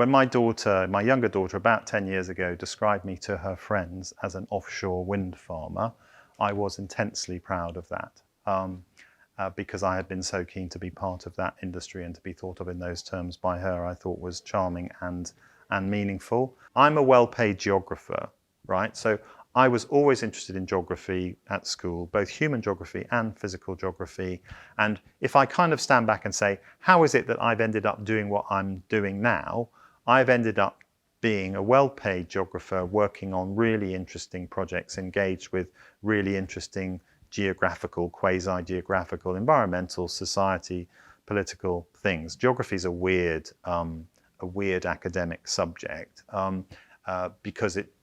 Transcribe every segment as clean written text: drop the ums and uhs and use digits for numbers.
When my younger daughter, about 10 years ago, described me to her friends as an offshore wind farmer, I was intensely proud of that. Because I had been so keen to be part of that industry, and to be thought of in those terms by her, I thought was charming and meaningful. I'm a well-paid geographer, right? So I was always interested in geography at school, both human geography and physical geography. And if I kind of stand back and say, how is it that I've ended up doing what I'm doing now? I've ended up being a well-paid geographer, working on really interesting projects, engaged with really interesting geographical, quasi-geographical, environmental, society, political things. Geography is a weird academic subject because it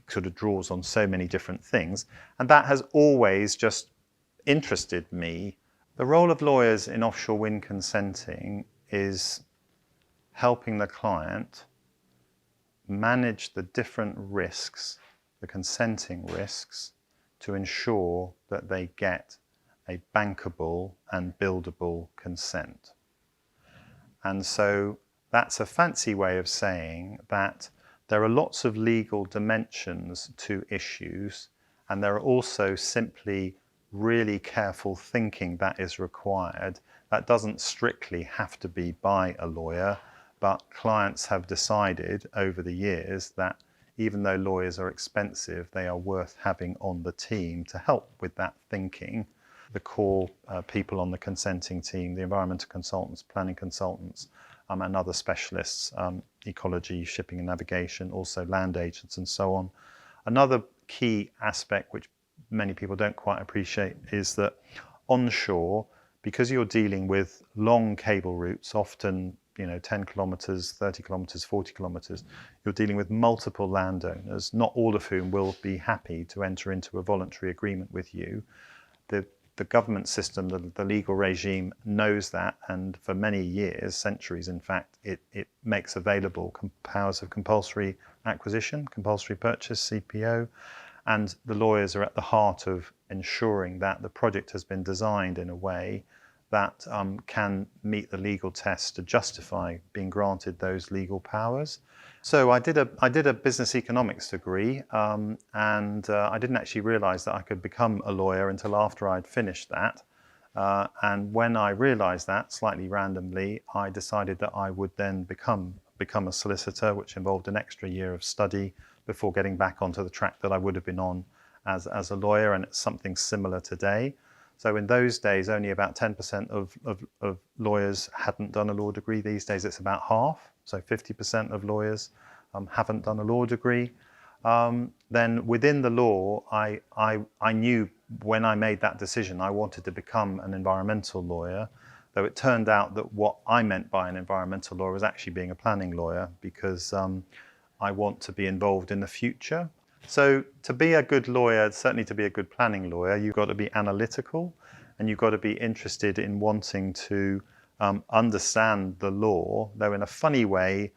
sort of draws on so many different things, and that has always just interested me. The role of lawyers in offshore wind consenting is helping the client manage the different risks, the consenting risks, to ensure that they get a bankable and buildable consent. And so that's a fancy way of saying that there are lots of legal dimensions to issues, and there are also simply really careful thinking that is required. That doesn't strictly have to be by a lawyer, but clients have decided over the years that even though lawyers are expensive, they are worth having on the team to help with that thinking. The core people on the consenting team, the environmental consultants, planning consultants, and other specialists, ecology, shipping and navigation, also land agents and so on. Another key aspect which many people don't quite appreciate is that onshore, because you're dealing with long cable routes, often 10 kilometers, 30 kilometers, 40 kilometers, you're dealing with multiple landowners, not all of whom will be happy to enter into a voluntary agreement with you. The government system, the legal regime knows that, and for many years, centuries in fact, it makes available powers of compulsory acquisition, compulsory purchase, CPO, and the lawyers are at the heart of ensuring that the project has been designed in a way that can meet the legal test to justify being granted those legal powers. So I did a business economics degree, and I didn't actually realize that I could become a lawyer until after I'd finished that. And when I realized that, slightly randomly, I decided that I would then become a solicitor, which involved an extra year of study before getting back onto the track that I would have been on as a lawyer, and it's something similar today. So in those days, only about 10% of lawyers hadn't done a law degree. These days, it's about half. So 50% of lawyers haven't done a law degree. Then within the law, I knew when I made that decision, I wanted to become an environmental lawyer, though it turned out that what I meant by an environmental lawyer was actually being a planning lawyer, because I want to be involved in the future. So to be a good lawyer, certainly to be a good planning lawyer, you've got to be analytical, and you've got to be interested in wanting to understand the law, though in a funny way,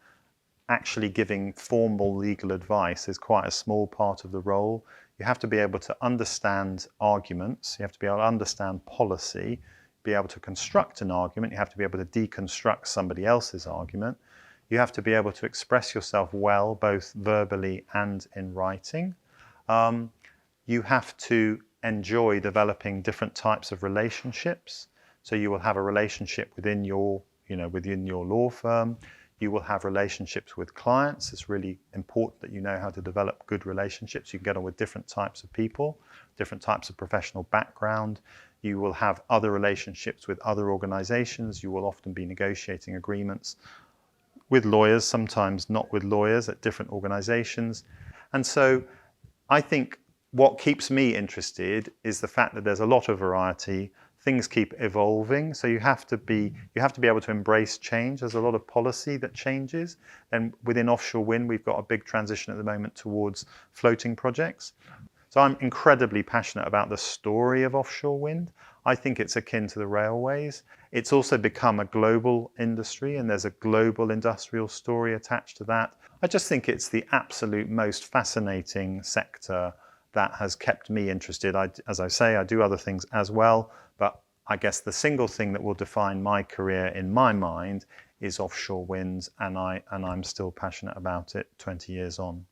actually giving formal legal advice is quite a small part of the role. You have to be able to understand arguments, you have to be able to understand policy, be able to construct an argument, you have to be able to deconstruct somebody else's argument. You have to be able to express yourself well, both verbally and in writing. You have to enjoy developing different types of relationships. So you will have a relationship within your law firm. You will have relationships with clients. It's really important that you know how to develop good relationships. You can get on with different types of people, different types of professional background. You will have other relationships with other organizations. You will often be negotiating agreements with lawyers, sometimes not with lawyers, at different organizations. And so I think what keeps me interested is the fact that there's a lot of variety. Things keep evolving, so you have to be able to embrace change. There's a lot of policy that changes, and within offshore wind, we've got a big transition at the moment towards floating projects. So I'm incredibly passionate about the story of offshore wind. I think it's akin to the railways. It's also become a global industry, and there's a global industrial story attached to that. I just think it's the absolute most fascinating sector that has kept me interested. As I say, I do other things as well, but I guess the single thing that will define my career in my mind is offshore wind, and I'm still passionate about it 20 years on.